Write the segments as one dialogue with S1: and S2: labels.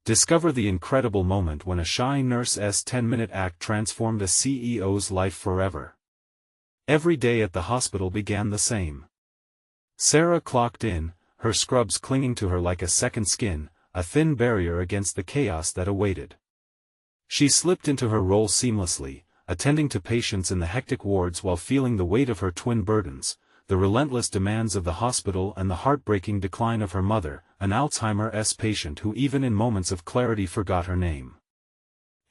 S1: Discover the incredible moment when a shy nurse's 10-minute act transformed a CEO's life forever. Every day at the hospital began the same. Sarah clocked in, her scrubs clinging to her like a second skin, a thin barrier against the chaos that awaited. She slipped into her role seamlessly, attending to patients in the hectic wards while feeling the weight of her twin burdens, the relentless demands of the hospital and the heartbreaking decline of her mother, an Alzheimer's patient who even in moments of clarity forgot her name.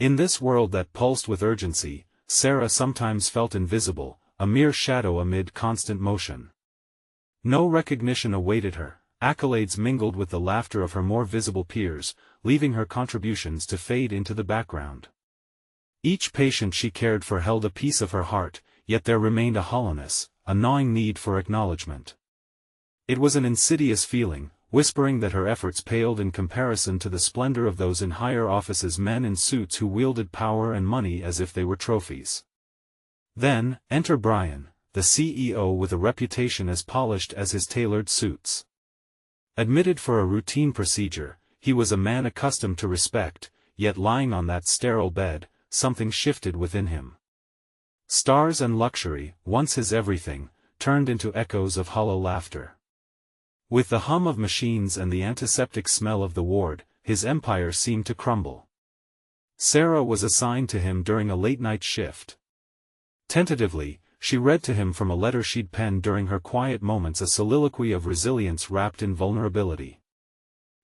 S1: In this world that pulsed with urgency, Sarah sometimes felt invisible, a mere shadow amid constant motion. No recognition awaited her, accolades mingled with the laughter of her more visible peers, leaving her contributions to fade into the background. Each patient she cared for held a piece of her heart, yet there remained a hollowness, a gnawing need for acknowledgement. It was an insidious feeling, whispering that her efforts paled in comparison to the splendor of those in higher offices, men in suits who wielded power and money as if they were trophies. Then, enter Brian, the CEO with a reputation as polished as his tailored suits. Admitted for a routine procedure, he was a man accustomed to respect, yet lying on that sterile bed, something shifted within him. Stars and luxury, once his everything, turned into echoes of hollow laughter. With the hum of machines and the antiseptic smell of the ward, his empire seemed to crumble. Sarah was assigned to him during a late-night shift. Tentatively, she read to him from a letter she'd penned during her quiet moments, a soliloquy of resilience wrapped in vulnerability.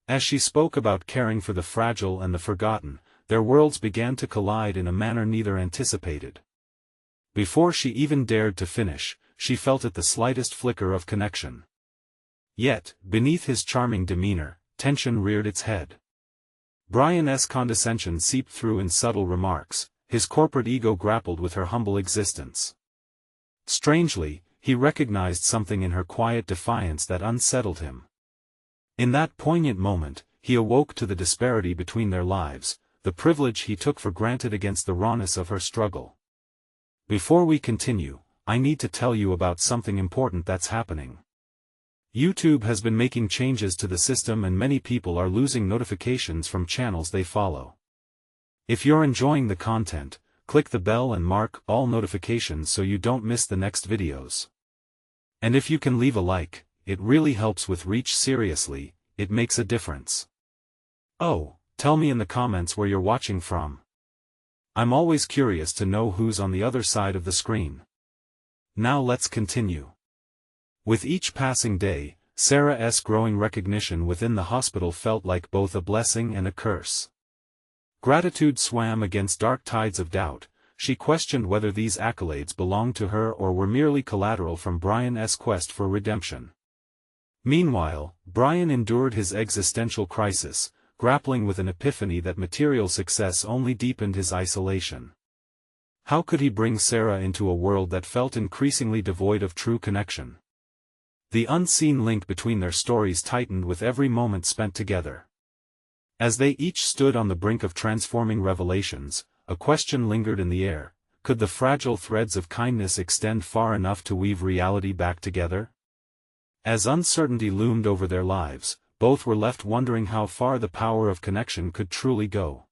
S1: As she spoke about caring for the fragile and the forgotten, their worlds began to collide in a manner neither anticipated. Before she even dared to finish, she felt the slightest flicker of connection. Yet, beneath his charming demeanor, tension reared its head. Brian's condescension seeped through in subtle remarks, his corporate ego grappled with her humble existence. Strangely, he recognized something in her quiet defiance that unsettled him. In that poignant moment, he awoke to the disparity between their lives, the privilege he took for granted against the rawness of her struggle. Before we continue, I need to tell you about something important that's happening. YouTube has been making changes to the system and many people are losing notifications from channels they follow. If you're enjoying the content, click the bell and mark all notifications so you don't miss the next videos. And if you can leave a like, it really helps with reach. Seriously, it makes a difference. Oh, tell me in the comments where you're watching from. I'm always curious to know who's on the other side of the screen. Now let's continue. With each passing day, Sarah's growing recognition within the hospital felt like both a blessing and a curse. Gratitude swam against dark tides of doubt. She questioned whether these accolades belonged to her or were merely collateral from Brian's quest for redemption. Meanwhile, Brian endured his existential crisis, grappling with an epiphany that material success only deepened his isolation. How could he bring Sarah into a world that felt increasingly devoid of true connection? The unseen link between their stories tightened with every moment spent together. As they each stood on the brink of transforming revelations, a question lingered in the air: could the fragile threads of kindness extend far enough to weave reality back together? As uncertainty loomed over their lives, both were left wondering how far the power of connection could truly go.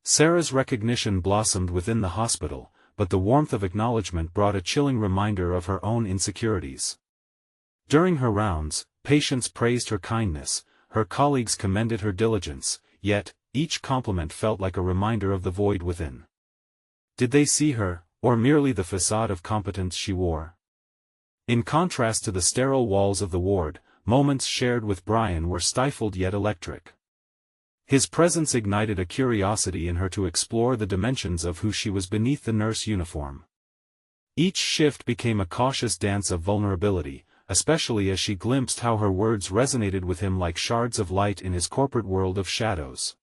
S1: Sarah's recognition blossomed within the hospital, but the warmth of acknowledgement brought a chilling reminder of her own insecurities. During her rounds, patients praised her kindness, her colleagues commended her diligence, yet, each compliment felt like a reminder of the void within. Did they see her, or merely the facade of competence she wore? In contrast to the sterile walls of the ward, moments shared with Brian were stifled yet electric. His presence ignited a curiosity in her to explore the dimensions of who she was beneath the nurse uniform. Each shift became a cautious dance of vulnerability, especially as she glimpsed how her words resonated with him like shards of light in his corporate world of shadows.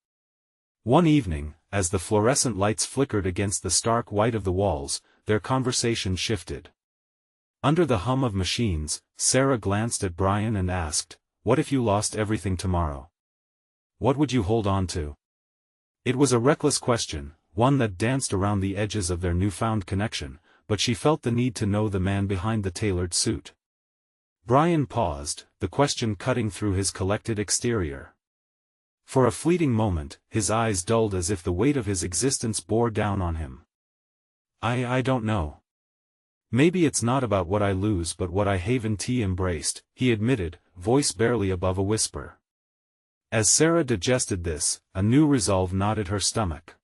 S1: One evening, as the fluorescent lights flickered against the stark white of the walls, their conversation shifted. Under the hum of machines, Sarah glanced at Brian and asked, "What if you lost everything tomorrow? What would you hold on to?" It was a reckless question, one that danced around the edges of their newfound connection, but she felt the need to know the man behind the tailored suit. Brian paused, the question cutting through his collected exterior. For a fleeting moment, his eyes dulled as if the weight of his existence bore down on him. I don't know. Maybe it's not about what I lose but what I haven't embraced, he admitted, voice barely above a whisper. As Sarah digested this, a new resolve knotted her stomach.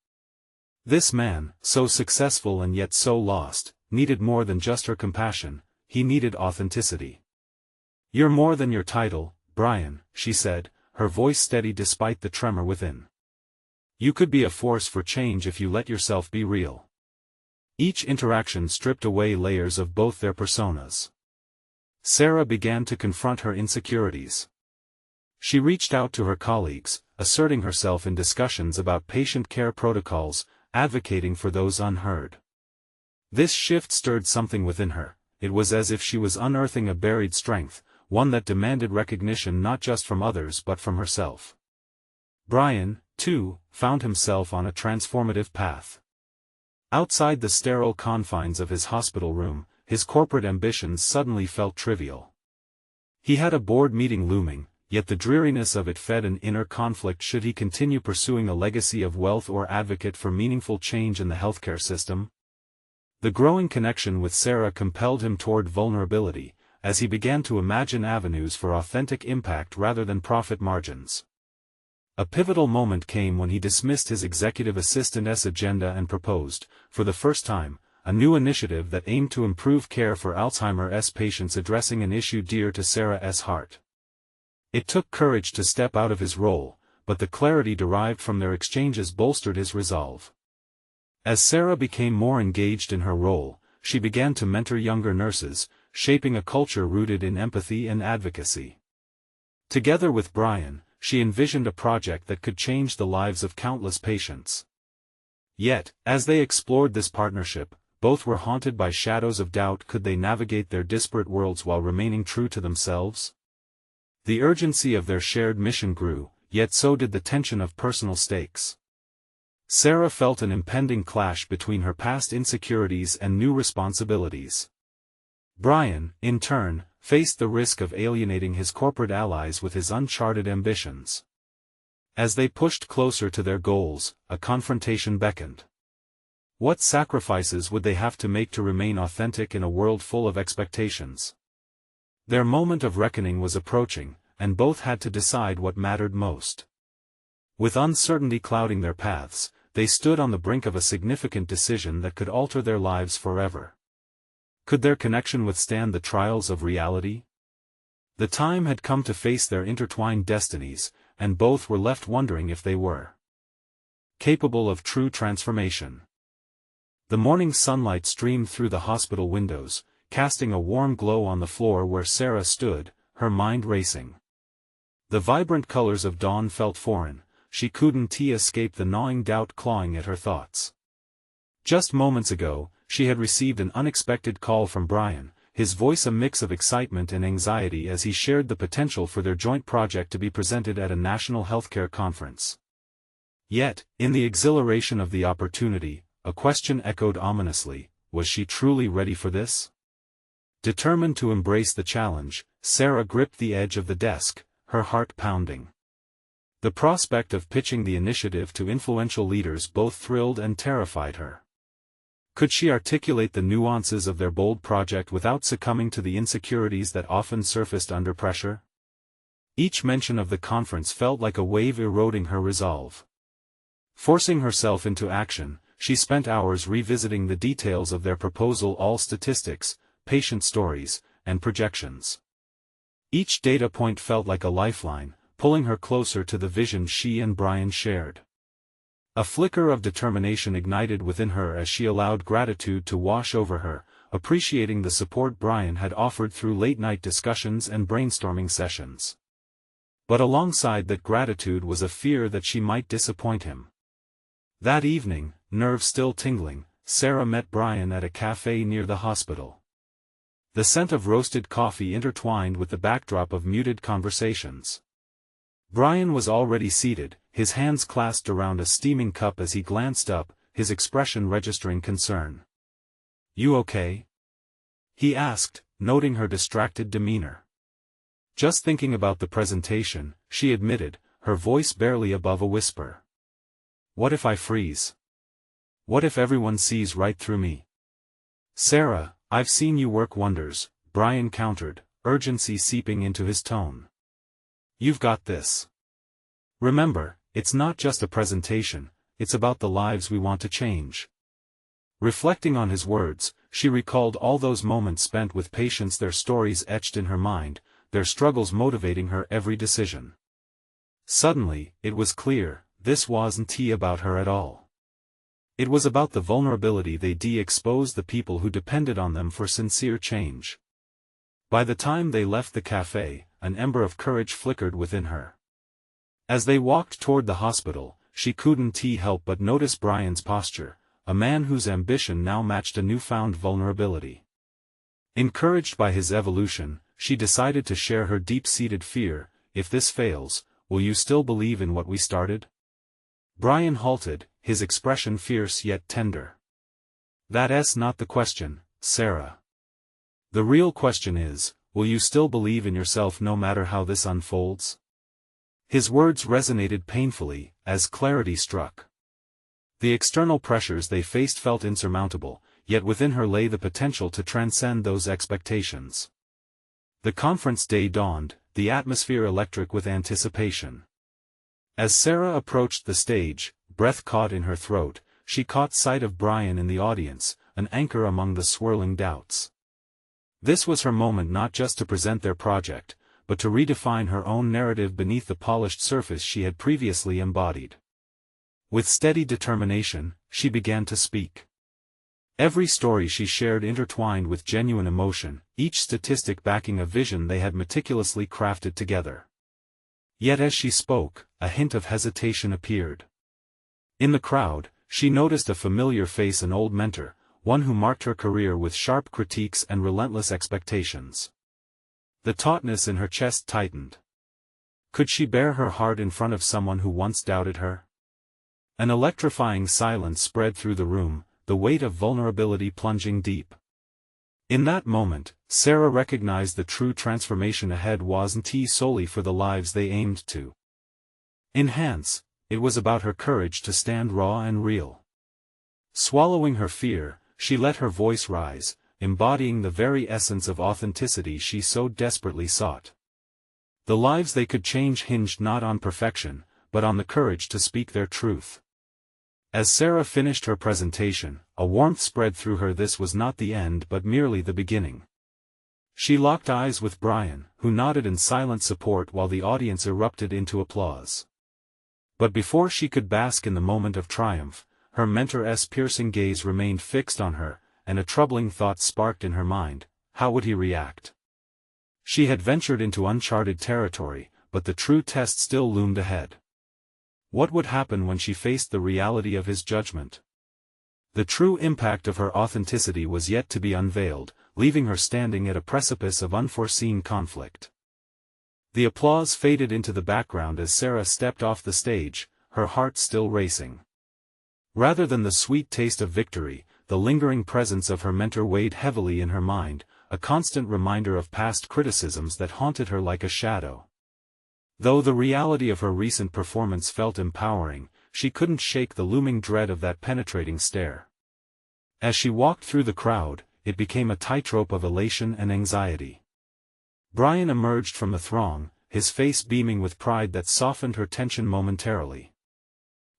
S1: This man, so successful and yet so lost, needed more than just her compassion, he needed authenticity. You're more than your title, Brian, she said, her voice steady despite the tremor within. You could be a force for change if you let yourself be real. Each interaction stripped away layers of both their personas. Sarah began to confront her insecurities. She reached out to her colleagues, asserting herself in discussions about patient care protocols, advocating for those unheard. This shift stirred something within her. It was as if she was unearthing a buried strength, one that demanded recognition not just from others but from herself. Brian, too, found himself on a transformative path. Outside the sterile confines of his hospital room, his corporate ambitions suddenly felt trivial. He had a board meeting looming, yet the dreariness of it fed an inner conflict should he continue pursuing a legacy of wealth or advocate for meaningful change in the healthcare system. The growing connection with Sarah compelled him toward vulnerability, as he began to imagine avenues for authentic impact rather than profit margins. A pivotal moment came when he dismissed his executive assistant's agenda and proposed, for the first time, a new initiative that aimed to improve care for Alzheimer's patients, addressing an issue dear to Sarah's heart. It took courage to step out of his role, but the clarity derived from their exchanges bolstered his resolve. As Sarah became more engaged in her role, she began to mentor younger nurses, shaping a culture rooted in empathy and advocacy. Together with Brian, she envisioned a project that could change the lives of countless patients. Yet, as they explored this partnership, both were haunted by shadows of doubt. Could they navigate their disparate worlds while remaining true to themselves? The urgency of their shared mission grew, yet so did the tension of personal stakes. Sarah felt an impending clash between her past insecurities and new responsibilities. Brian, in turn, faced the risk of alienating his corporate allies with his uncharted ambitions. As they pushed closer to their goals, a confrontation beckoned. What sacrifices would they have to make to remain authentic in a world full of expectations? Their moment of reckoning was approaching, and both had to decide what mattered most. With uncertainty clouding their paths, they stood on the brink of a significant decision that could alter their lives forever. Could their connection withstand the trials of reality? The time had come to face their intertwined destinies, and both were left wondering if they were capable of true transformation. The morning sunlight streamed through the hospital windows, casting a warm glow on the floor where Sarah stood, her mind racing. The vibrant colors of dawn felt foreign. She couldn't escape the gnawing doubt clawing at her thoughts. Just moments ago, she had received an unexpected call from Brian, his voice a mix of excitement and anxiety as he shared the potential for their joint project to be presented at a national healthcare conference. Yet, in the exhilaration of the opportunity, a question echoed ominously: was she truly ready for this? Determined to embrace the challenge, Sarah gripped the edge of the desk, her heart pounding. The prospect of pitching the initiative to influential leaders both thrilled and terrified her. Could she articulate the nuances of their bold project without succumbing to the insecurities that often surfaced under pressure? Each mention of the conference felt like a wave eroding her resolve. Forcing herself into action, she spent hours revisiting the details of their proposal, all statistics, patient stories, and projections. Each data point felt like a lifeline, pulling her closer to the vision she and Brian shared. A flicker of determination ignited within her as she allowed gratitude to wash over her, appreciating the support Brian had offered through late-night discussions and brainstorming sessions. But alongside that gratitude was a fear that she might disappoint him. That evening, nerves still tingling, Sarah met Brian at a cafe near the hospital. The scent of roasted coffee intertwined with the backdrop of muted conversations. Brian was already seated, his hands clasped around a steaming cup as he glanced up, his expression registering concern. "You okay?" he asked, noting her distracted demeanor. "Just thinking about the presentation," she admitted, her voice barely above a whisper. What if I freeze? What if everyone sees right through me? Sarah, I've seen you work wonders, Brian countered, urgency seeping into his tone. You've got this. Remember, it's not just a presentation, it's about the lives we want to change. Reflecting on his words, she recalled all those moments spent with patients, their stories etched in her mind, their struggles motivating her every decision. Suddenly, it was clear, this wasn't about her at all. It was about the vulnerability they exposed the people who depended on them for sincere change. By the time they left the cafe, an ember of courage flickered within her. As they walked toward the hospital, she couldn't help but notice Brian's posture, a man whose ambition now matched a newfound vulnerability. Encouraged by his evolution, she decided to share her deep-seated fear. If this fails, will you still believe in what we started? Brian halted, his expression fierce yet tender. That's not the question, Sarah. The real question is, will you still believe in yourself no matter how this unfolds? His words resonated painfully, as clarity struck. The external pressures they faced felt insurmountable, yet within her lay the potential to transcend those expectations. The conference day dawned, the atmosphere electric with anticipation. As Sarah approached the stage, breath caught in her throat, she caught sight of Brian in the audience, an anchor among the swirling doubts. This was her moment, not just to present their project, but to redefine her own narrative beneath the polished surface she had previously embodied. With steady determination, she began to speak. Every story she shared intertwined with genuine emotion, each statistic backing a vision they had meticulously crafted together. Yet as she spoke, a hint of hesitation appeared. In the crowd, she noticed a familiar face, an old mentor, one who marked her career with sharp critiques and relentless expectations. The tautness in her chest tightened. Could she bare her heart in front of someone who once doubted her? An electrifying silence spread through the room, the weight of vulnerability plunging deep. In that moment, Sarah recognized the true transformation ahead wasn't solely for the lives they aimed to enhance, it was about her courage to stand raw and real. Swallowing her fear, she let her voice rise, embodying the very essence of authenticity she so desperately sought. The lives they could change hinged not on perfection, but on the courage to speak their truth. As Sarah finished her presentation, a warmth spread through her. This was not the end but merely the beginning. She locked eyes with Brian, who nodded in silent support while the audience erupted into applause. But before she could bask in the moment of triumph, her mentor's piercing gaze remained fixed on her, and a troubling thought sparked in her mind: how would he react? She had ventured into uncharted territory, but the true test still loomed ahead. What would happen when she faced the reality of his judgment? The true impact of her authenticity was yet to be unveiled, leaving her standing at a precipice of unforeseen conflict. The applause faded into the background as Sarah stepped off the stage, her heart still racing. Rather than the sweet taste of victory, the lingering presence of her mentor weighed heavily in her mind, a constant reminder of past criticisms that haunted her like a shadow. Though the reality of her recent performance felt empowering, she couldn't shake the looming dread of that penetrating stare. As she walked through the crowd, it became a tightrope of elation and anxiety. Brian emerged from the throng, his face beaming with pride that softened her tension momentarily.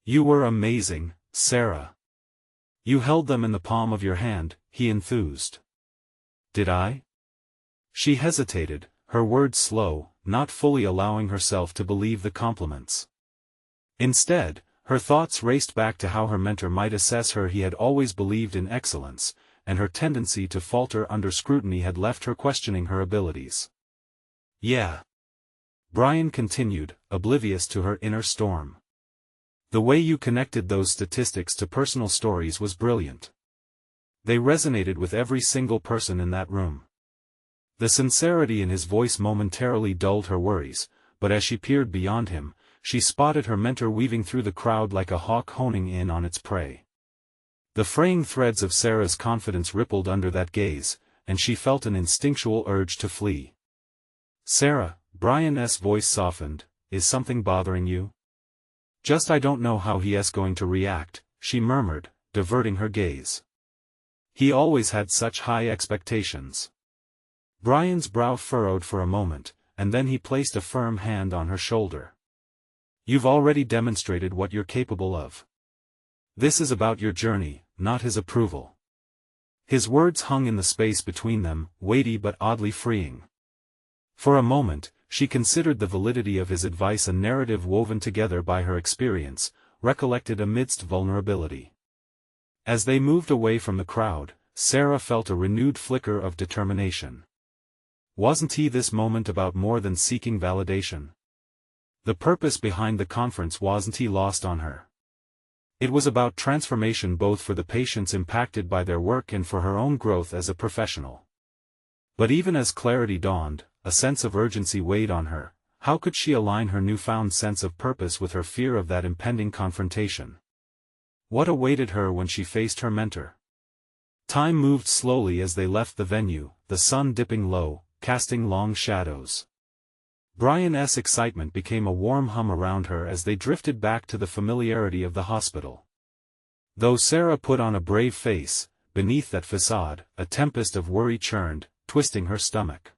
S1: "You were amazing, Sarah. You held them in the palm of your hand," he enthused. "Did I?" She hesitated, her words slow, not fully allowing herself to believe the compliments. Instead, her thoughts raced back to how her mentor might assess her. He had always believed in excellence, and her tendency to falter under scrutiny had left her questioning her abilities. "Yeah," Brian continued, oblivious to her inner storm. "The way you connected those statistics to personal stories was brilliant. They resonated with every single person in that room." The sincerity in his voice momentarily dulled her worries, but as she peered beyond him, she spotted her mentor weaving through the crowd like a hawk honing in on its prey. The fraying threads of Sarah's confidence rippled under that gaze, and she felt an instinctual urge to flee. "Sarah," Brian's voice softened, is something bothering you? Just I don't know how he is going to react, she murmured, diverting her gaze. He always had such high expectations. Brian's brow furrowed for a moment, and then he placed a firm hand on her shoulder. You've already demonstrated what you're capable of. This is about your journey, not his approval. His words hung in the space between them, weighty but oddly freeing. For a moment, she considered the validity of his advice, a narrative woven together by her experience, recollected amidst vulnerability. As they moved away from the crowd, Sarah felt a renewed flicker of determination. Wasn't this moment about more than seeking validation? The purpose behind the conference wasn't lost on her. It was about transformation, both for the patients impacted by their work and for her own growth as a professional. But even as clarity dawned, a sense of urgency weighed on her. How could she align her newfound sense of purpose with her fear of that impending confrontation? What awaited her when she faced her mentor? Time moved slowly as they left the venue, the sun dipping low, casting long shadows. Brian's excitement became a warm hum around her as they drifted back to the familiarity of the hospital. Though Sarah put on a brave face, beneath that facade, a tempest of worry churned, twisting her stomach.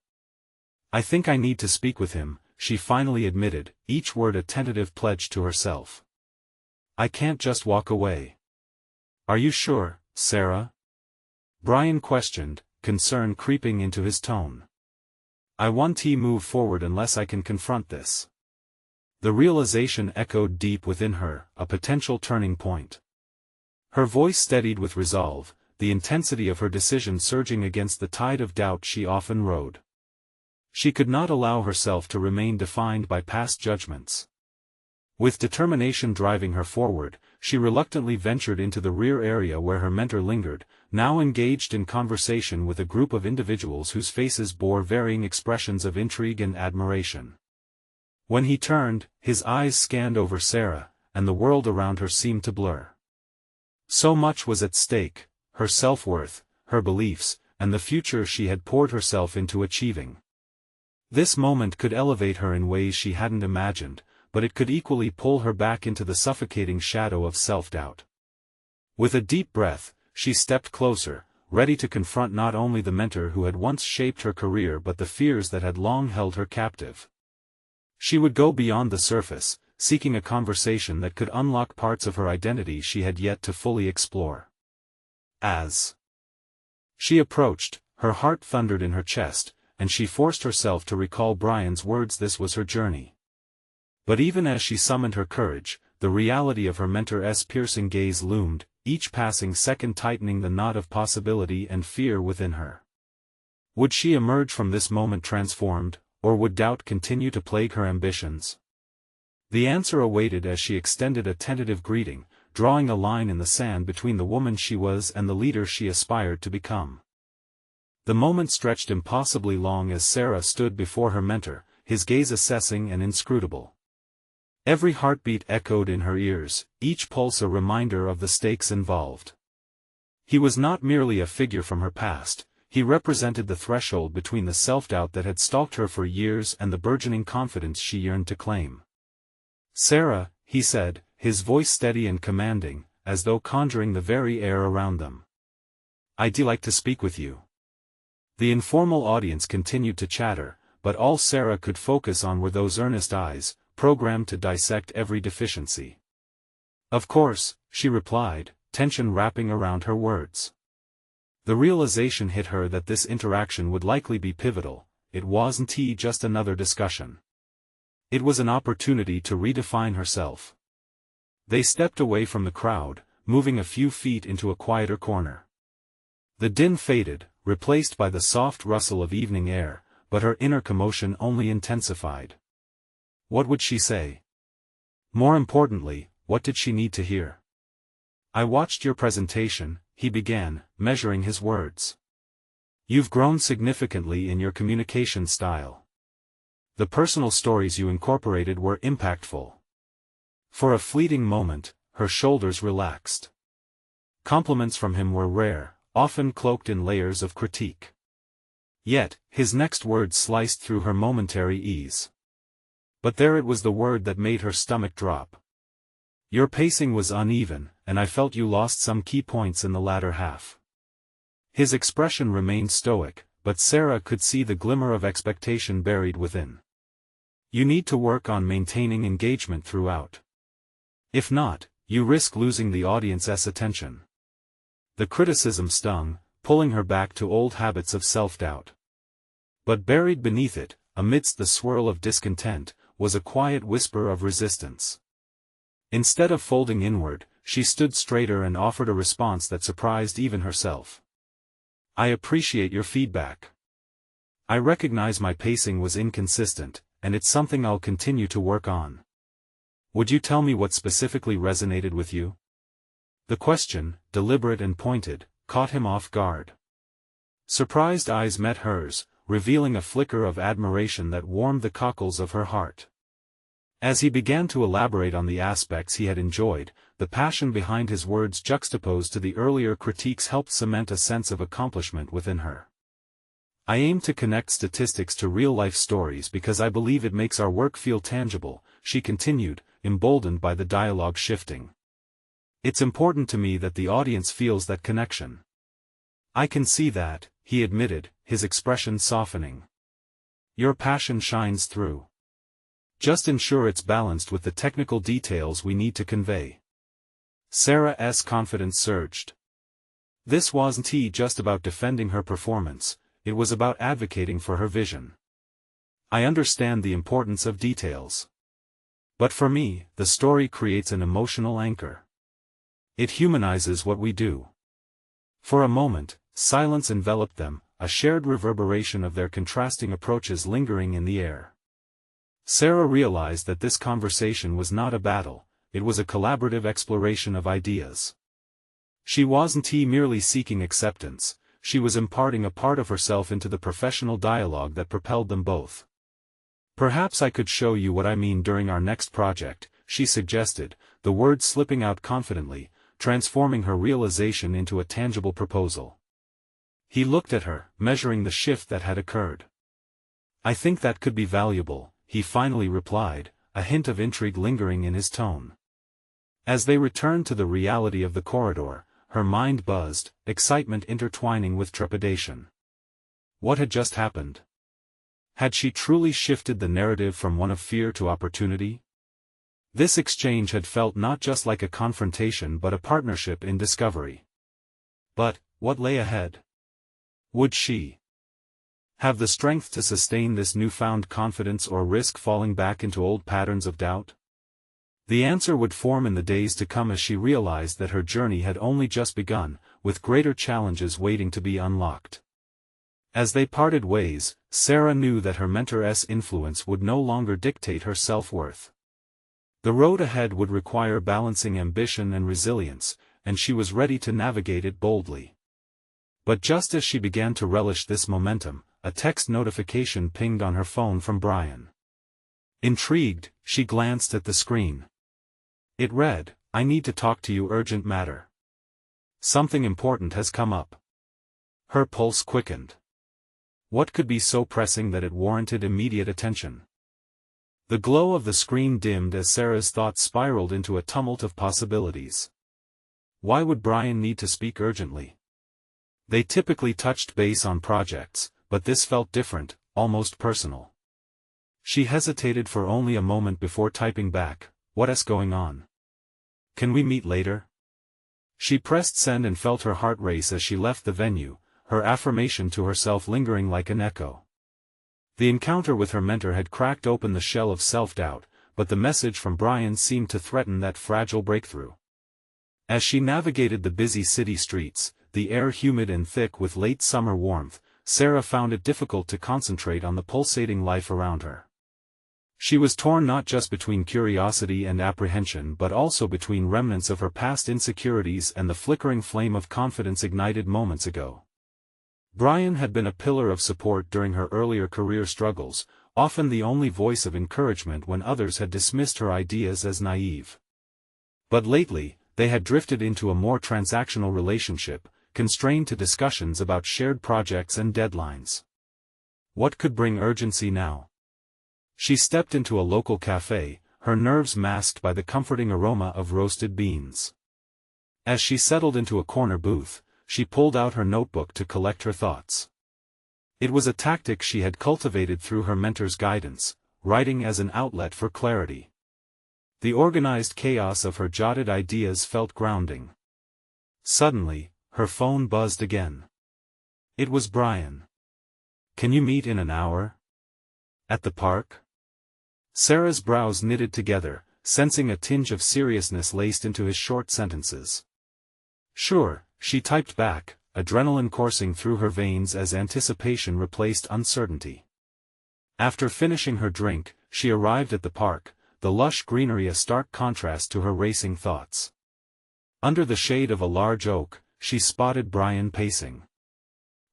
S1: I think I need to speak with him, she finally admitted, each word a tentative pledge to herself. I can't just walk away. Are you sure, Sarah? Brian questioned, concern creeping into his tone. I won't move forward unless I can confront this. The realization echoed deep within her, a potential turning point. Her voice steadied with resolve, the intensity of her decision surging against the tide of doubt she often rode. She could not allow herself to remain defined by past judgments. With determination driving her forward, she reluctantly ventured into the rear area where her mentor lingered, now engaged in conversation with a group of individuals whose faces bore varying expressions of intrigue and admiration. When he turned, his eyes scanned over Sarah, and the world around her seemed to blur. So much was at stake, her self-worth, her beliefs, and the future she had poured herself into achieving. This moment could elevate her in ways she hadn't imagined, but it could equally pull her back into the suffocating shadow of self-doubt. With a deep breath, she stepped closer, ready to confront not only the mentor who had once shaped her career but the fears that had long held her captive. She would go beyond the surface, seeking a conversation that could unlock parts of her identity she had yet to fully explore. As she approached, her heart thundered in her chest, and she forced herself to recall Brian's words. This was her journey. But even as she summoned her courage, the reality of her mentor's piercing gaze loomed, each passing second tightening the knot of possibility and fear within her. Would she emerge from this moment transformed, or would doubt continue to plague her ambitions? The answer awaited as she extended a tentative greeting, drawing a line in the sand between the woman she was and the leader she aspired to become. The moment stretched impossibly long as Sarah stood before her mentor, his gaze assessing and inscrutable. Every heartbeat echoed in her ears, each pulse a reminder of the stakes involved. He was not merely a figure from her past, he represented the threshold between the self-doubt that had stalked her for years and the burgeoning confidence she yearned to claim. Sarah, he said, his voice steady and commanding, as though conjuring the very air around them. I'd like to speak with you. The informal audience continued to chatter, but all Sarah could focus on were those earnest eyes, programmed to dissect every deficiency. Of course, she replied, tension wrapping around her words. The realization hit her that this interaction would likely be pivotal. It wasn't just another discussion. It was an opportunity to redefine herself. They stepped away from the crowd, moving a few feet into a quieter corner. The din faded, replaced by the soft rustle of evening air, but her inner commotion only intensified. What would she say? More importantly, what did she need to hear? I watched your presentation, he began, measuring his words. You've grown significantly in your communication style. The personal stories you incorporated were impactful. For a fleeting moment, her shoulders relaxed. Compliments from him were rare, often cloaked in layers of critique. Yet, his next words sliced through her momentary ease. But there it was, the word that made her stomach drop. Your pacing was uneven, and I felt you lost some key points in the latter half. His expression remained stoic, but Sarah could see the glimmer of expectation buried within. You need to work on maintaining engagement throughout. If not, you risk losing the audience's attention. The criticism stung, pulling her back to old habits of self-doubt. But buried beneath it, amidst the swirl of discontent, was a quiet whisper of resistance. Instead of folding inward, she stood straighter and offered a response that surprised even herself. I appreciate your feedback. I recognize my pacing was inconsistent, and it's something I'll continue to work on. Would you tell me what specifically resonated with you? The question, deliberate and pointed, caught him off guard. Surprised eyes met hers, revealing a flicker of admiration that warmed the cockles of her heart. As he began to elaborate on the aspects he had enjoyed, the passion behind his words juxtaposed to the earlier critiques helped cement a sense of accomplishment within her. I aim to connect statistics to real-life stories because I believe it makes our work feel tangible, she continued, emboldened by the dialogue shifting. It's important to me that the audience feels that connection. I can see that, he admitted, his expression softening. Your passion shines through. Just ensure it's balanced with the technical details we need to convey. Sarah's confidence surged. This wasn't just about defending her performance, it was about advocating for her vision. I understand the importance of details. But for me, the story creates an emotional anchor. It humanizes what we do. For a moment, silence enveloped them, a shared reverberation of their contrasting approaches lingering in the air. Sarah realized that this conversation was not a battle, it was a collaborative exploration of ideas. She wasn't merely seeking acceptance, she was imparting a part of herself into the professional dialogue that propelled them both. Perhaps I could show you what I mean during our next project, she suggested, the words slipping out confidently, transforming her realization into a tangible proposal. He looked at her, measuring the shift that had occurred. I think that could be valuable, he finally replied, a hint of intrigue lingering in his tone. As they returned to the reality of the corridor, her mind buzzed, excitement intertwining with trepidation. What had just happened? Had she truly shifted the narrative from one of fear to opportunity? This exchange had felt not just like a confrontation but a partnership in discovery. But, what lay ahead? Would she have the strength to sustain this newfound confidence or risk falling back into old patterns of doubt? The answer would form in the days to come as she realized that her journey had only just begun, with greater challenges waiting to be unlocked. As they parted ways, Sarah knew that her mentor's influence would no longer dictate her self-worth. The road ahead would require balancing ambition and resilience, and she was ready to navigate it boldly. But just as she began to relish this momentum, a text notification pinged on her phone from Brian. Intrigued, she glanced at the screen. It read, "I need to talk to you, urgent matter. Something important has come up." Her pulse quickened. What could be so pressing that it warranted immediate attention? The glow of the screen dimmed as Sarah's thoughts spiraled into a tumult of possibilities. Why would Brian need to speak urgently? They typically touched base on projects, but this felt different, almost personal. She hesitated for only a moment before typing back, "What's going on? Can we meet later?" She pressed send and felt her heart race as she left the venue, her affirmation to herself lingering like an echo. The encounter with her mentor had cracked open the shell of self-doubt, but the message from Brian seemed to threaten that fragile breakthrough. As she navigated the busy city streets, the air humid and thick with late summer warmth, Sarah found it difficult to concentrate on the pulsating life around her. She was torn not just between curiosity and apprehension but also between remnants of her past insecurities and the flickering flame of confidence ignited moments ago. Brian had been a pillar of support during her earlier career struggles, often the only voice of encouragement when others had dismissed her ideas as naive. But lately, they had drifted into a more transactional relationship, constrained to discussions about shared projects and deadlines. What could bring urgency now? She stepped into a local cafe, her nerves masked by the comforting aroma of roasted beans. As she settled into a corner booth, she pulled out her notebook to collect her thoughts. It was a tactic she had cultivated through her mentor's guidance, writing as an outlet for clarity. The organized chaos of her jotted ideas felt grounding. Suddenly, her phone buzzed again. It was Brian. "Can you meet in an hour? At the park?" Sarah's brows knitted together, sensing a tinge of seriousness laced into his short sentences. "Sure," she typed back, adrenaline coursing through her veins as anticipation replaced uncertainty. After finishing her drink, she arrived at the park, the lush greenery a stark contrast to her racing thoughts. Under the shade of a large oak, she spotted Brian pacing.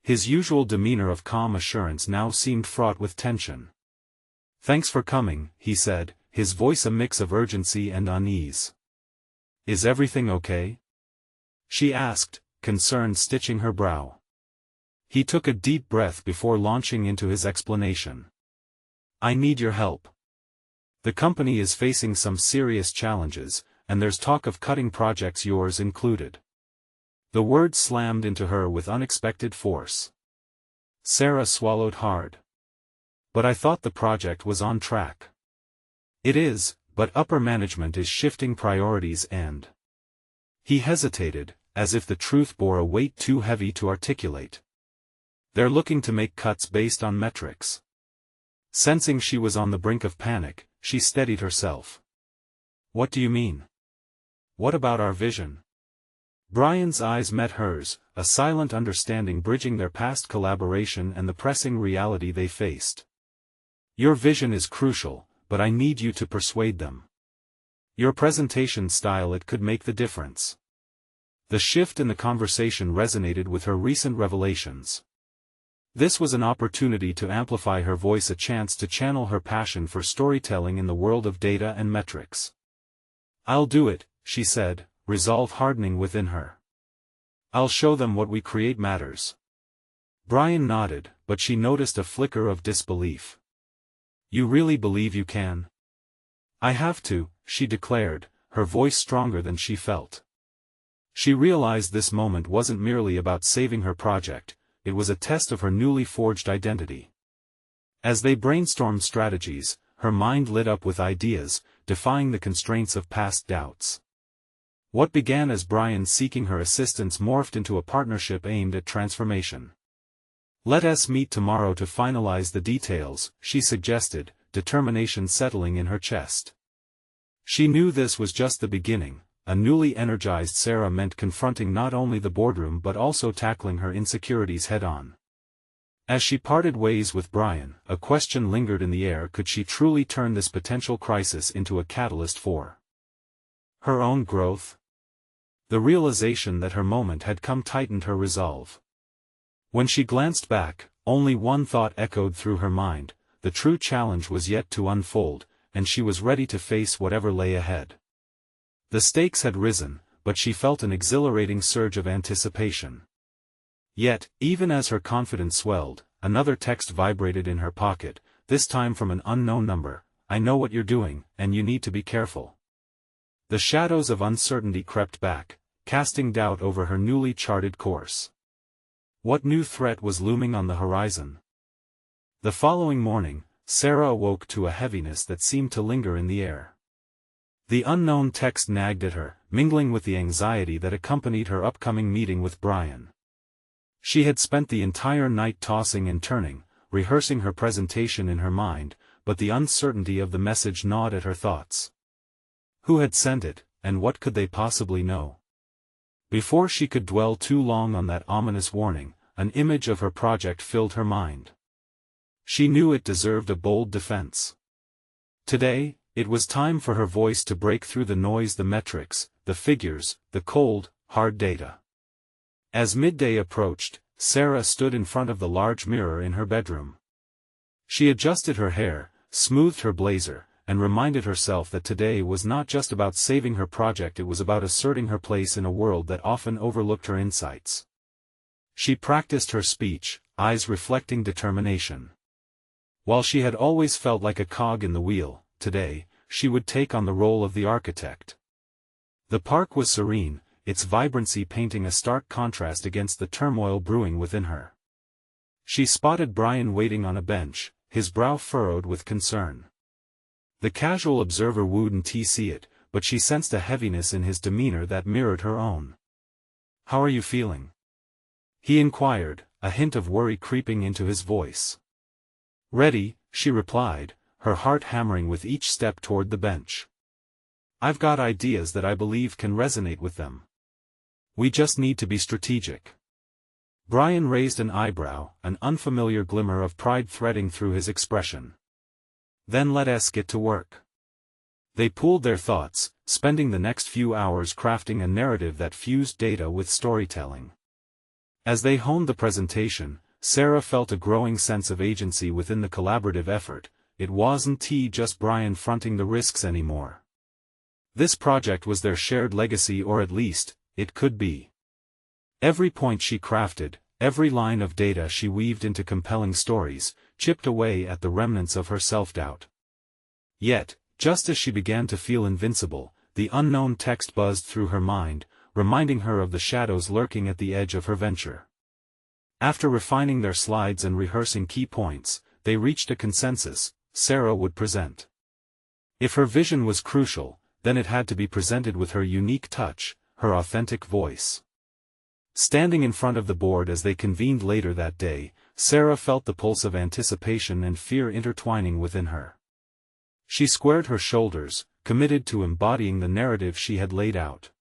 S1: His usual demeanor of calm assurance now seemed fraught with tension. "Thanks for coming," he said, his voice a mix of urgency and unease. "Is everything okay?" she asked, concern stitching her brow. He took a deep breath before launching into his explanation. "I need your help. The company is facing some serious challenges, and there's talk of cutting projects, yours included." The word slammed into her with unexpected force. Sarah swallowed hard. "But I thought the project was on track." "It is, but upper management is shifting priorities and—" He hesitated, as if the truth bore a weight too heavy to articulate. "They're looking to make cuts based on metrics." Sensing she was on the brink of panic, she steadied herself. "What do you mean? What about our vision?" Brian's eyes met hers, a silent understanding bridging their past collaboration and the pressing reality they faced. "Your vision is crucial, but I need you to persuade them. Your presentation style, it could make the difference." The shift in the conversation resonated with her recent revelations. This was an opportunity to amplify her voice, a chance to channel her passion for storytelling in the world of data and metrics. "I'll do it," she said, resolve hardening within her. "I'll show them what we create matters." Brian nodded, but she noticed a flicker of disbelief. "You really believe you can?" "I have to," she declared, her voice stronger than she felt. She realized this moment wasn't merely about saving her project, it was a test of her newly forged identity. As they brainstormed strategies, her mind lit up with ideas, defying the constraints of past doubts. What began as Brian seeking her assistance morphed into a partnership aimed at transformation. "Let us meet tomorrow to finalize the details," she suggested, determination settling in her chest. She knew this was just the beginning. A newly energized Sarah meant confronting not only the boardroom but also tackling her insecurities head-on. As she parted ways with Brian, a question lingered in the air: could she truly turn this potential crisis into a catalyst for her own growth? The realization that her moment had come tightened her resolve. When she glanced back, only one thought echoed through her mind: the true challenge was yet to unfold, and she was ready to face whatever lay ahead. The stakes had risen, but she felt an exhilarating surge of anticipation. Yet, even as her confidence swelled, another text vibrated in her pocket, this time from an unknown number: "I know what you're doing, and you need to be careful." The shadows of uncertainty crept back, casting doubt over her newly charted course. What new threat was looming on the horizon? The following morning, Sarah awoke to a heaviness that seemed to linger in the air. The unknown text nagged at her, mingling with the anxiety that accompanied her upcoming meeting with Brian. She had spent the entire night tossing and turning, rehearsing her presentation in her mind, but the uncertainty of the message gnawed at her thoughts. Who had sent it, and what could they possibly know? Before she could dwell too long on that ominous warning, an image of her project filled her mind. She knew it deserved a bold defense. Today, it was time for her voice to break through the noise, the metrics, the figures, the cold, hard data. As midday approached, Sarah stood in front of the large mirror in her bedroom. She adjusted her hair, smoothed her blazer, and reminded herself that today was not just about saving her project, it was about asserting her place in a world that often overlooked her insights. She practiced her speech, eyes reflecting determination. While she had always felt like a cog in the wheel, today, she would take on the role of the architect. The park was serene, its vibrancy painting a stark contrast against the turmoil brewing within her. She spotted Brian waiting on a bench, his brow furrowed with concern. The casual observer wouldn't see it, but she sensed a heaviness in his demeanor that mirrored her own. "How are you feeling?" he inquired, a hint of worry creeping into his voice. "Ready," she replied, her heart hammering with each step toward the bench. "I've got ideas that I believe can resonate with them. We just need to be strategic." Brian raised an eyebrow, an unfamiliar glimmer of pride threading through his expression. "Then let us get to work." They pooled their thoughts, spending the next few hours crafting a narrative that fused data with storytelling. As they honed the presentation, Sarah felt a growing sense of agency within the collaborative effort. It wasn't just Brian fronting the risks anymore. This project was their shared legacy, or at least, it could be. Every point she crafted, every line of data she weaved into compelling stories, chipped away at the remnants of her self-doubt. Yet, just as she began to feel invincible, the unknown text buzzed through her mind, reminding her of the shadows lurking at the edge of her venture. After refining their slides and rehearsing key points, they reached a consensus: Sarah would present. If her vision was crucial, then it had to be presented with her unique touch, her authentic voice. Standing in front of the board as they convened later that day, Sarah felt the pulse of anticipation and fear intertwining within her. She squared her shoulders, committed to embodying the narrative she had laid out.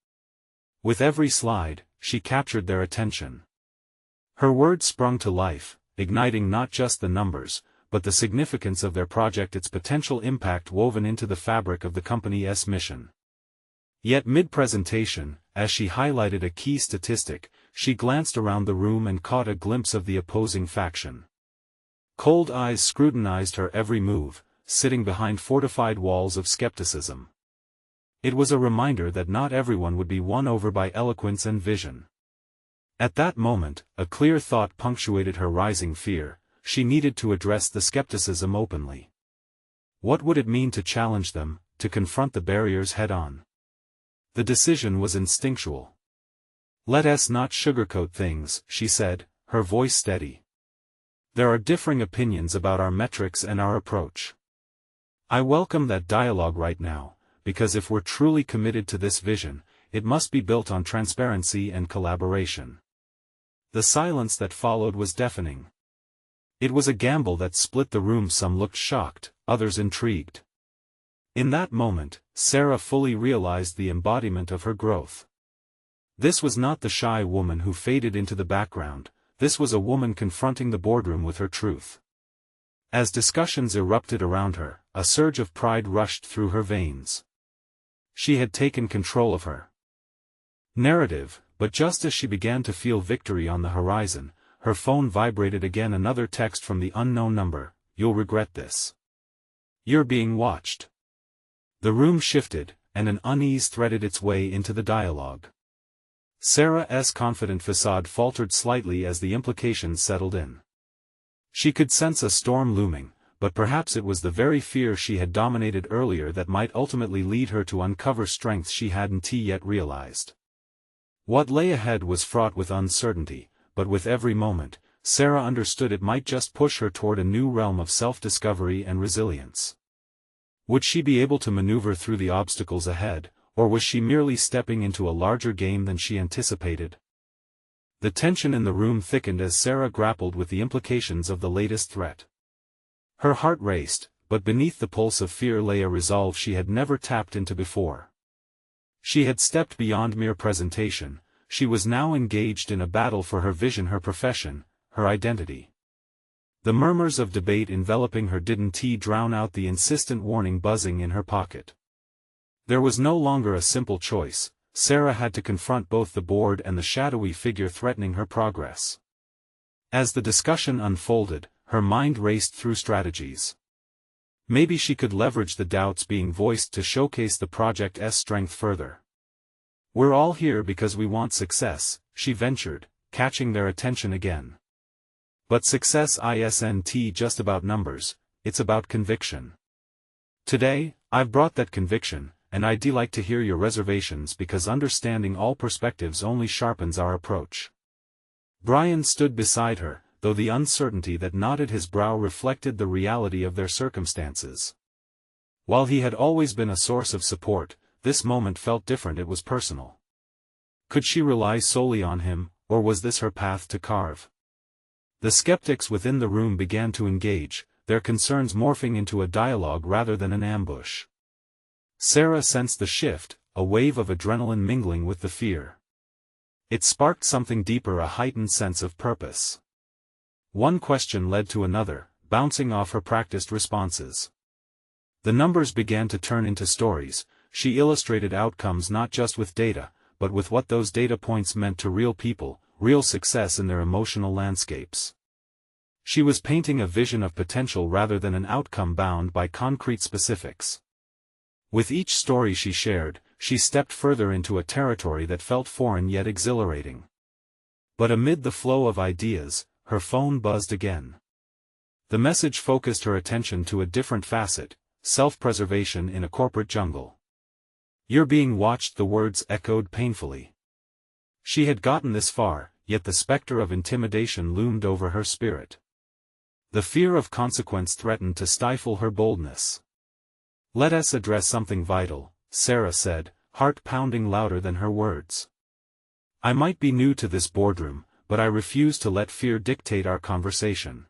S1: With every slide, she captured their attention. Her words sprung to life, igniting not just the numbers, but the significance of their project, its potential impact woven into the fabric of the company's mission. Yet mid-presentation, as she highlighted a key statistic, she glanced around the room and caught a glimpse of the opposing faction. Cold eyes scrutinized her every move, sitting behind fortified walls of skepticism. It was a reminder that not everyone would be won over by eloquence and vision. At that moment, a clear thought punctuated her rising fear: she needed to address the skepticism openly. What would it mean to challenge them, to confront the barriers head-on? The decision was instinctual. "Let us not sugarcoat things," she said, her voice steady. "There are differing opinions about our metrics and our approach. I welcome that dialogue right now, because if we're truly committed to this vision, it must be built on transparency and collaboration." The silence that followed was deafening. It was a gamble that split the room. Some looked shocked, others intrigued. In that moment, Sarah fully realized the embodiment of her growth. This was not the shy woman who faded into the background, this was a woman confronting the boardroom with her truth. As discussions erupted around her, a surge of pride rushed through her veins. She had taken control of her narrative, but just as she began to feel victory on the horizon, her phone vibrated again. Another text from the unknown number: "You'll regret this. You're being watched." The room shifted, and an unease threaded its way into the dialogue. Sarah's confident facade faltered slightly as the implications settled in. She could sense a storm looming, but perhaps it was the very fear she had dominated earlier that might ultimately lead her to uncover strengths she hadn't yet realized. What lay ahead was fraught with uncertainty, but with every moment, Sarah understood it might just push her toward a new realm of self-discovery and resilience. Would she be able to maneuver through the obstacles ahead, or was she merely stepping into a larger game than she anticipated? The tension in the room thickened as Sarah grappled with the implications of the latest threat. Her heart raced, but beneath the pulse of fear lay a resolve she had never tapped into before. She had stepped beyond mere presentation, she was now engaged in a battle for her vision, her profession, her identity. The murmurs of debate enveloping her didn't drown out the insistent warning buzzing in her pocket. There was no longer a simple choice. Sarah had to confront both the board and the shadowy figure threatening her progress. As the discussion unfolded, her mind raced through strategies. Maybe she could leverage the doubts being voiced to showcase the project's strength further. "We're all here because we want success," she ventured, catching their attention again. "But success isn't just about numbers, it's about conviction. Today, I've brought that conviction, and I'd like to hear your reservations because understanding all perspectives only sharpens our approach. Brian stood beside her, though the uncertainty that knotted his brow reflected the reality of their circumstances. While he had always been a source of support, this moment felt different. It was personal. Could she rely solely on him, or was this her path to carve? The skeptics within the room began to engage, their concerns morphing into a dialogue rather than an ambush. Sarah sensed the shift, a wave of adrenaline mingling with the fear. It sparked something deeper, a heightened sense of purpose. One question led to another, bouncing off her practiced responses. The numbers began to turn into stories. She illustrated outcomes not just with data, but with what those data points meant to real people, real success in their emotional landscapes. She was painting a vision of potential rather than an outcome bound by concrete specifics. With each story she shared, she stepped further into a territory that felt foreign yet exhilarating. But amid the flow of ideas, her phone buzzed again. The message focused her attention to a different facet: self-preservation in a corporate jungle. "You're being watched," the words echoed painfully. She had gotten this far, yet the specter of intimidation loomed over her spirit. The fear of consequence threatened to stifle her boldness. "Let us address something vital," Sarah said, heart pounding louder than her words. "I might be new to this boardroom, but I refuse to let fear dictate our conversation.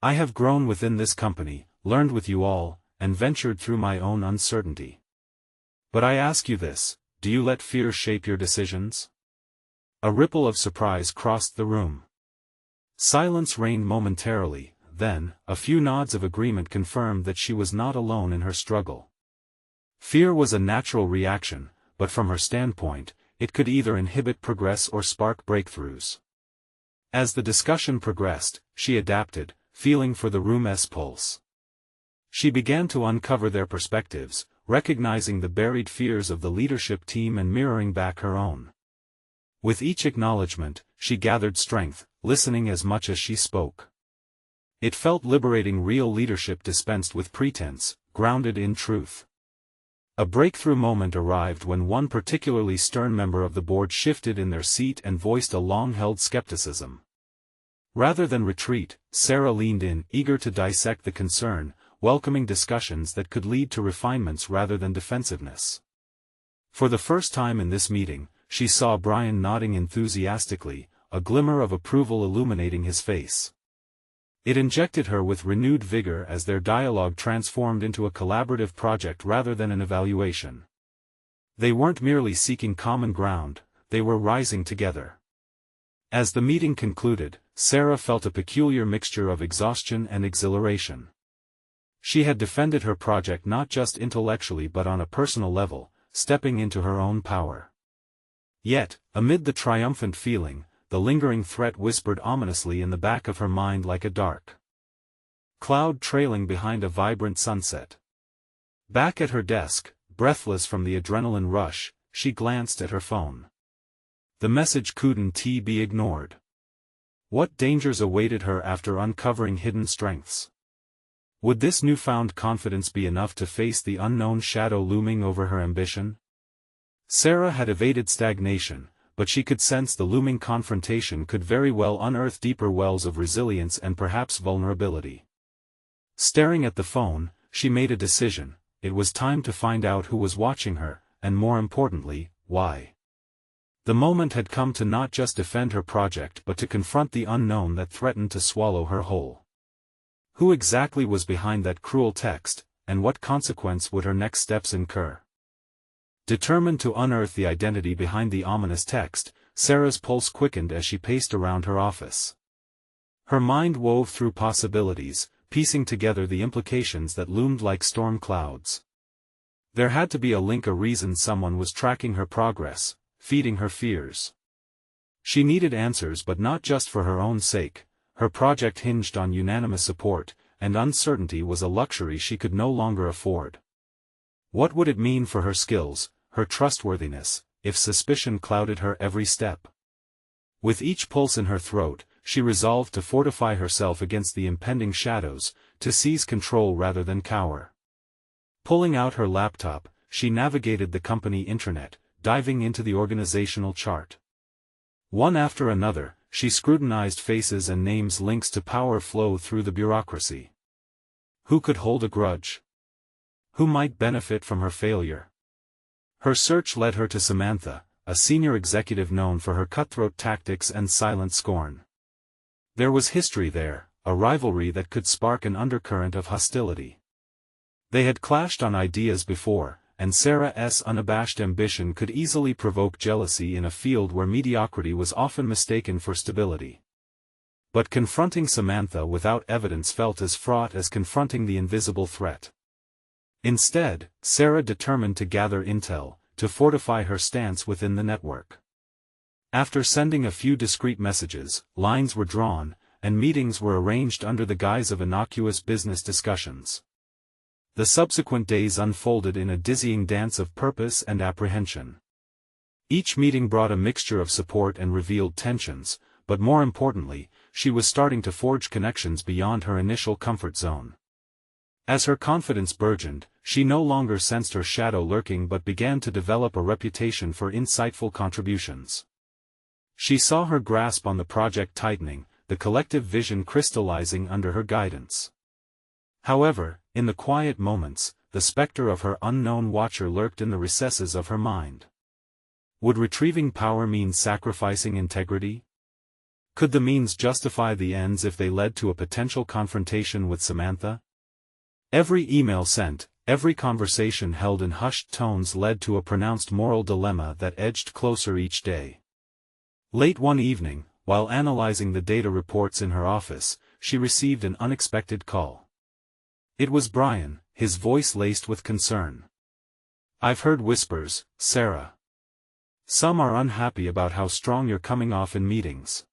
S1: I have grown within this company, learned with you all, and ventured through my own uncertainty. But I ask you this: do you let fear shape your decisions?" A ripple of surprise crossed the room. Silence reigned momentarily, then, a few nods of agreement confirmed that she was not alone in her struggle. Fear was a natural reaction, but from her standpoint, it could either inhibit progress or spark breakthroughs. As the discussion progressed, she adapted, feeling for the room's pulse. She began to uncover their perspectives, recognizing the buried fears of the leadership team and mirroring back her own. With each acknowledgement, she gathered strength, listening as much as she spoke. It felt liberating. Real leadership dispensed with pretense, grounded in truth. A breakthrough moment arrived when one particularly stern member of the board shifted in their seat and voiced a long-held skepticism. Rather than retreat, Sarah leaned in, eager to dissect the concern, welcoming discussions that could lead to refinements rather than defensiveness. For the first time in this meeting, she saw Brian nodding enthusiastically, a glimmer of approval illuminating his face. It injected her with renewed vigor as their dialogue transformed into a collaborative project rather than an evaluation. They weren't merely seeking common ground, they were rising together. As the meeting concluded, Sarah felt a peculiar mixture of exhaustion and exhilaration. She had defended her project not just intellectually but on a personal level, stepping into her own power. Yet, amid the triumphant feeling, the lingering threat whispered ominously in the back of her mind like a dark cloud trailing behind a vibrant sunset. Back at her desk, breathless from the adrenaline rush, she glanced at her phone. The message couldn't be ignored. What dangers awaited her after uncovering hidden strengths? Would this newfound confidence be enough to face the unknown shadow looming over her ambition? Sarah had evaded stagnation, but she could sense the looming confrontation could very well unearth deeper wells of resilience and perhaps vulnerability. Staring at the phone, she made a decision: it was time to find out who was watching her, and more importantly, why. The moment had come to not just defend her project but to confront the unknown that threatened to swallow her whole. Who exactly was behind that cruel text, and what consequence would her next steps incur? Determined to unearth the identity behind the ominous text, Sarah's pulse quickened as she paced around her office. Her mind wove through possibilities, piecing together the implications that loomed like storm clouds. There had to be a link, a reason. Someone was tracking her progress, feeding her fears. She needed answers, but not just for her own sake. Her project hinged on unanimous support, and uncertainty was a luxury she could no longer afford. What would it mean for her skills, her trustworthiness, if suspicion clouded her every step? With each pulse in her throat, she resolved to fortify herself against the impending shadows, to seize control rather than cower. Pulling out her laptop, she navigated the company intranet, diving into the organizational chart. One after another, she scrutinized faces and names links to power flow through the bureaucracy. Who could hold a grudge? Who might benefit from her failure? Her search led her to Samantha, a senior executive known for her cutthroat tactics and silent scorn. There was history there, a rivalry that could spark an undercurrent of hostility. They had clashed on ideas before, and Sarah's unabashed ambition could easily provoke jealousy in a field where mediocrity was often mistaken for stability. But confronting Samantha without evidence felt as fraught as confronting the invisible threat. Instead, Sarah determined to gather intel, to fortify her stance within the network. After sending a few discreet messages, lines were drawn, and meetings were arranged under the guise of innocuous business discussions. The subsequent days unfolded in a dizzying dance of purpose and apprehension. Each meeting brought a mixture of support and revealed tensions, but more importantly, she was starting to forge connections beyond her initial comfort zone. As her confidence burgeoned, she no longer sensed her shadow lurking but began to develop a reputation for insightful contributions. She saw her grasp on the project tightening, the collective vision crystallizing under her guidance. However, in the quiet moments, the specter of her unknown watcher lurked in the recesses of her mind. Would retrieving power mean sacrificing integrity? Could the means justify the ends if they led to a potential confrontation with Samantha? Every email sent, every conversation held in hushed tones led to a pronounced moral dilemma that edged closer each day. Late one evening, while analyzing the data reports in her office, she received an unexpected call. It was Brian, his voice laced with concern. "I've heard whispers, Sarah. Some are unhappy about how strong you're coming off in meetings."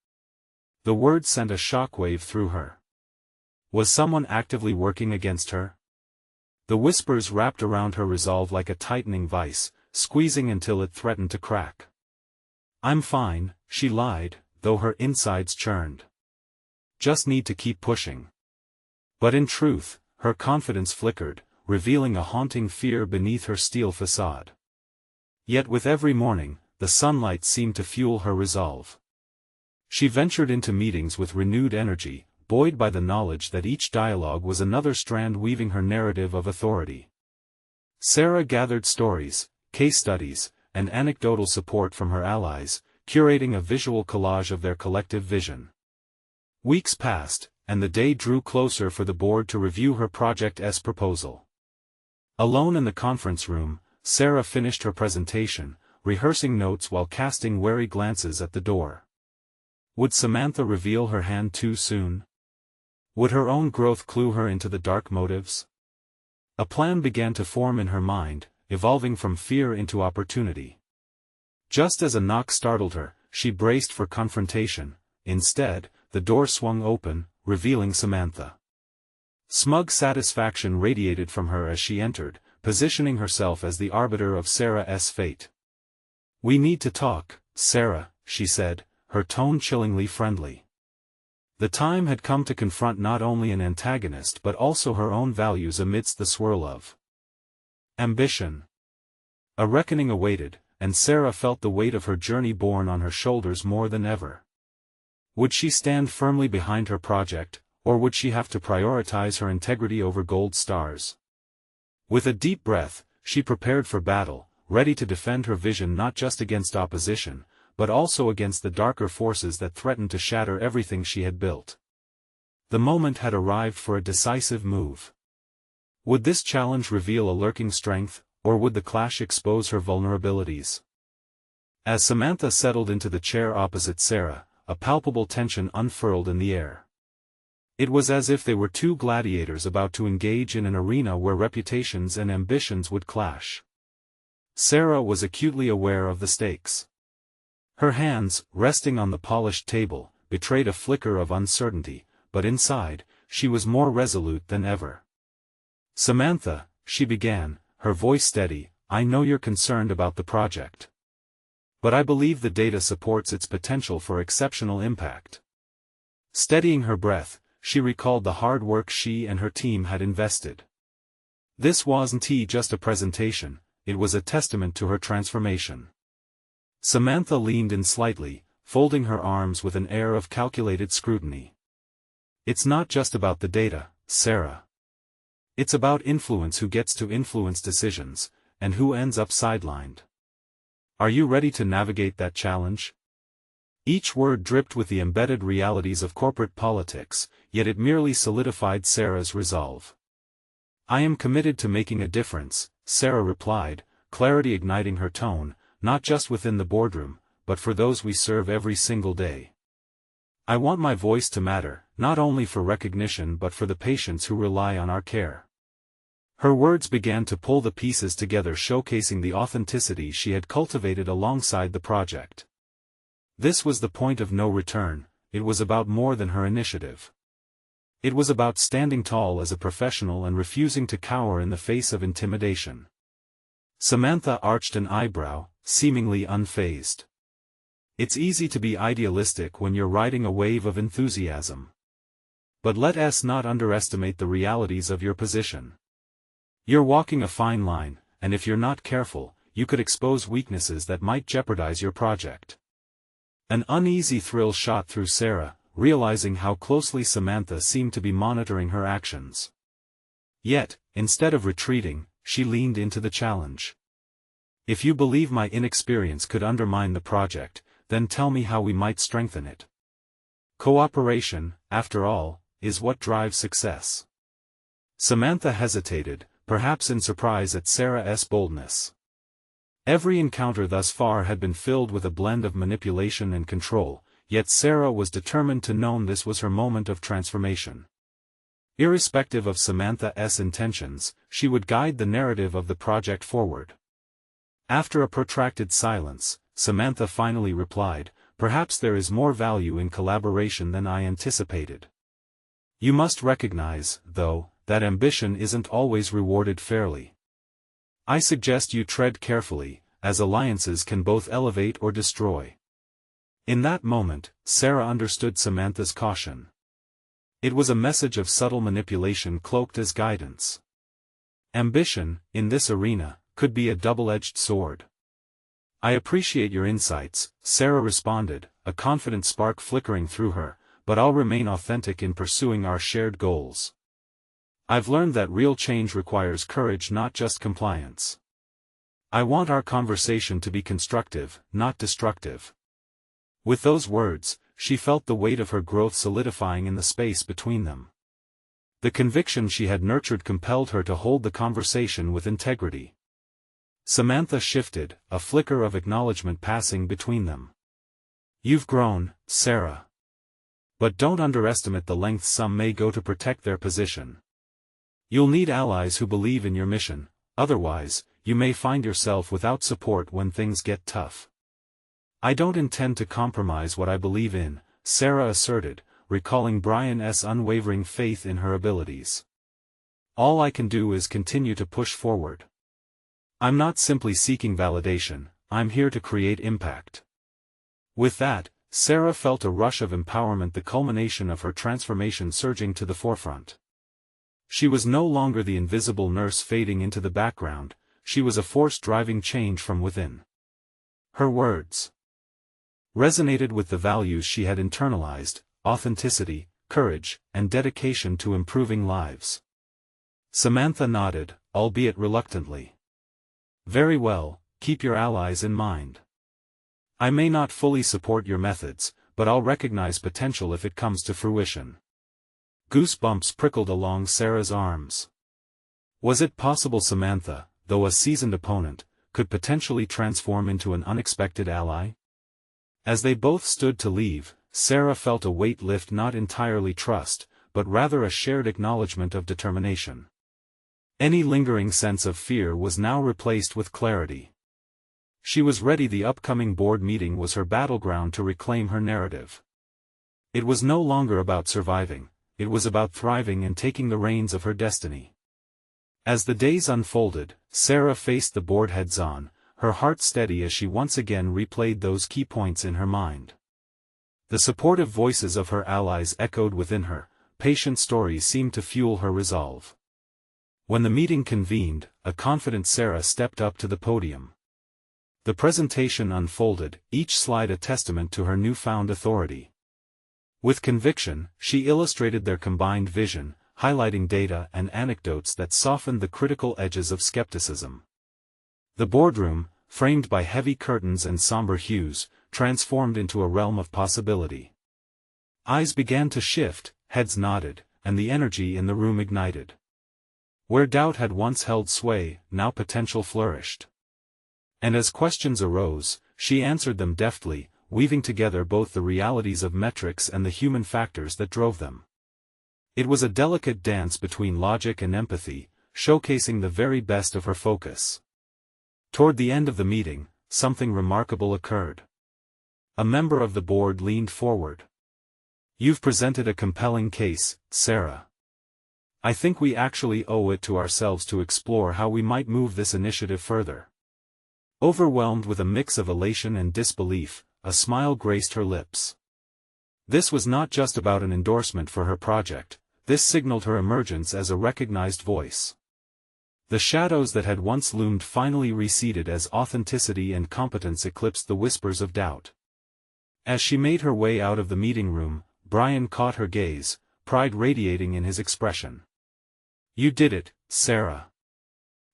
S1: The words sent a shockwave through her. Was someone actively working against her? The whispers wrapped around her resolve like a tightening vice, squeezing until it threatened to crack. "I'm fine," she lied, though her insides churned. "Just need to keep pushing." But in truth, her confidence flickered, revealing a haunting fear beneath her steel facade. Yet with every morning, the sunlight seemed to fuel her resolve. She ventured into meetings with renewed energy, buoyed by the knowledge that each dialogue was another strand weaving her narrative of authority. Sarah gathered stories, case studies, and anecdotal support from her allies, curating a visual collage of their collective vision. Weeks passed, and the day drew closer for the board to review her project's proposal. Alone in the conference room, Sarah finished her presentation, rehearsing notes while casting wary glances at the door. Would Samantha reveal her hand too soon? Would her own growth clue her into the dark motives? A plan began to form in her mind, evolving from fear into opportunity. Just as a knock startled her, she braced for confrontation. Instead, the door swung open, revealing Samantha. Smug satisfaction radiated from her as she entered, positioning herself as the arbiter of Sarah's fate. "We need to talk, Sarah," she said, her tone chillingly friendly. The time had come to confront not only an antagonist but also her own values amidst the swirl of ambition. A reckoning awaited, and Sarah felt the weight of her journey borne on her shoulders more than ever. Would she stand firmly behind her project, or would she have to prioritize her integrity over gold stars? With a deep breath, she prepared for battle, ready to defend her vision not just against opposition, but also against the darker forces that threatened to shatter everything she had built. The moment had arrived for a decisive move. Would this challenge reveal a lurking strength, or would the clash expose her vulnerabilities? As Samantha settled into the chair opposite Sarah, a palpable tension unfurled in the air. It was as if they were two gladiators about to engage in an arena where reputations and ambitions would clash. Sarah was acutely aware of the stakes. Her hands, resting on the polished table, betrayed a flicker of uncertainty, but inside, she was more resolute than ever. "Samantha," she began, her voice steady, "I know you're concerned about the project. But I believe the data supports its potential for exceptional impact. Steadying her breath, she recalled the hard work she and her team had invested. This wasn't just a presentation, it was a testament to her transformation. Samantha leaned in slightly, folding her arms with an air of calculated scrutiny. It's not just about the data, Sarah. It's about influence, who gets to influence decisions, and who ends up sidelined. Are you ready to navigate that challenge? Each word dripped with the embedded realities of corporate politics, yet it merely solidified Sarah's resolve. I am committed to making a difference, Sarah replied, clarity igniting her tone, not just within the boardroom, but for those we serve every single day. I want my voice to matter, not only for recognition but for the patients who rely on our care. Her words began to pull the pieces together, showcasing the authenticity she had cultivated alongside the project. This was the point of no return. It was about more than her initiative. It was about standing tall as a professional and refusing to cower in the face of intimidation. Samantha arched an eyebrow, seemingly unfazed. It's easy to be idealistic when you're riding a wave of enthusiasm. But let us not underestimate the realities of your position. You're walking a fine line, and if you're not careful, you could expose weaknesses that might jeopardize your project. An uneasy thrill shot through Sarah, realizing how closely Samantha seemed to be monitoring her actions. Yet, instead of retreating, she leaned into the challenge. If you believe my inexperience could undermine the project, then tell me how we might strengthen it. Cooperation, after all, is what drives success. Samantha hesitated, perhaps in surprise at Sarah's boldness. Every encounter thus far had been filled with a blend of manipulation and control, yet Sarah was determined to know this was her moment of transformation. Irrespective of Samantha's intentions, she would guide the narrative of the project forward. After a protracted silence, Samantha finally replied, "Perhaps there is more value in collaboration than I anticipated. You must recognize, though, that ambition isn't always rewarded fairly. I suggest you tread carefully, as alliances can both elevate or destroy." In that moment, Sarah understood Samantha's caution. It was a message of subtle manipulation cloaked as guidance. Ambition, in this arena, could be a double-edged sword. "I appreciate your insights," Sarah responded, a confident spark flickering through her, "but I'll remain authentic in pursuing our shared goals. I've learned that real change requires courage, not just compliance. I want our conversation to be constructive, not destructive." With those words, she felt the weight of her growth solidifying in the space between them. The conviction she had nurtured compelled her to hold the conversation with integrity. Samantha shifted, a flicker of acknowledgement passing between them. "You've grown, Sarah. But don't underestimate the lengths some may go to protect their position. You'll need allies who believe in your mission, otherwise, you may find yourself without support when things get tough." "I don't intend to compromise what I believe in," Sarah asserted, recalling Brian's unwavering faith in her abilities. "All I can do is continue to push forward. I'm not simply seeking validation, I'm here to create impact." With that, Sarah felt a rush of empowerment, the culmination of her transformation surging to the forefront. She was no longer the invisible nurse fading into the background, she was a force driving change from within. Her words resonated with the values she had internalized: authenticity, courage, and dedication to improving lives. Samantha nodded, albeit reluctantly. "Very well, keep your allies in mind. I may not fully support your methods, but I'll recognize potential if it comes to fruition." Goosebumps prickled along Sarah's arms. Was it possible Samantha, though a seasoned opponent, could potentially transform into an unexpected ally? As they both stood to leave, Sarah felt a weight lift, not entirely trust, but rather a shared acknowledgement of determination. Any lingering sense of fear was now replaced with clarity. She was ready. The upcoming board meeting was her battleground to reclaim her narrative. It was no longer about surviving, it was about thriving and taking the reins of her destiny. As the days unfolded, Sarah faced the board heads-on, her heart steady as she once again replayed those key points in her mind. The supportive voices of her allies echoed within her, patient stories seemed to fuel her resolve. When the meeting convened, a confident Sarah stepped up to the podium. The presentation unfolded, each slide a testament to her newfound authority. With conviction, she illustrated their combined vision, highlighting data and anecdotes that softened the critical edges of skepticism. The boardroom, framed by heavy curtains and somber hues, transformed into a realm of possibility. Eyes began to shift, heads nodded, and the energy in the room ignited. Where doubt had once held sway, now potential flourished. And as questions arose, she answered them deftly, weaving together both the realities of metrics and the human factors that drove them. It was a delicate dance between logic and empathy, showcasing the very best of her focus. Toward the end of the meeting, something remarkable occurred. A member of the board leaned forward. "You've presented a compelling case, Sarah. I think we actually owe it to ourselves to explore how we might move this initiative further." Overwhelmed with a mix of elation and disbelief, a smile graced her lips. This was not just about an endorsement for her project, this signaled her emergence as a recognized voice. The shadows that had once loomed finally receded as authenticity and competence eclipsed the whispers of doubt. As she made her way out of the meeting room, Brian caught her gaze, pride radiating in his expression. "You did it, Sarah.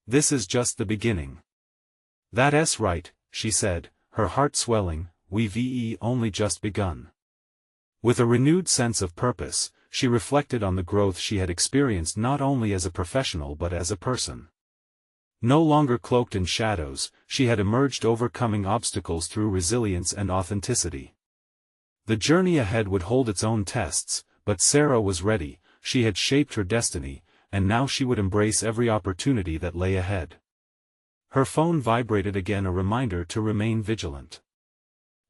S1: This is just the beginning." "That's right," she said, her heart swelling, "we've only just begun." With a renewed sense of purpose, she reflected on the growth she had experienced not only as a professional but as a person. No longer cloaked in shadows, she had emerged overcoming obstacles through resilience and authenticity. The journey ahead would hold its own tests, but Sarah was ready, she had shaped her destiny, and now she would embrace every opportunity that lay ahead. Her phone vibrated again, a reminder to remain vigilant.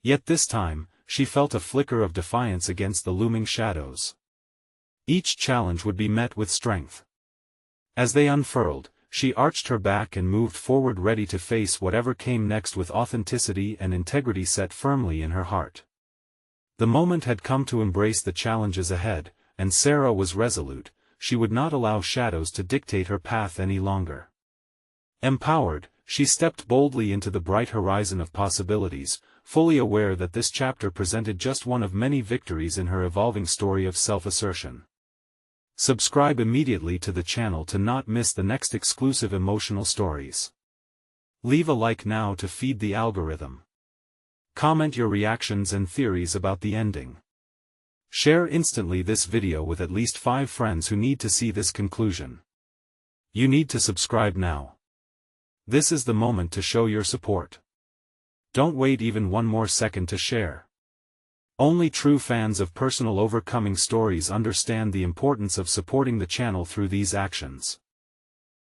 S1: Yet this time, she felt a flicker of defiance against the looming shadows. Each challenge would be met with strength. As they unfurled, she arched her back and moved forward, ready to face whatever came next with authenticity and integrity set firmly in her heart. The moment had come to embrace the challenges ahead, and Sarah was resolute, she would not allow shadows to dictate her path any longer. Empowered, she stepped boldly into the bright horizon of possibilities, fully aware that this chapter presented just one of many victories in her evolving story of self-assertion. Subscribe immediately to the channel to not miss the next exclusive emotional stories. Leave a like now to feed the algorithm. Comment your reactions and theories about the ending. Share instantly this video with at least 5 friends who need to see this conclusion. You need to subscribe now. This is the moment to show your support. Don't wait even one more second to share. Only true fans of personal overcoming stories understand the importance of supporting the channel through these actions.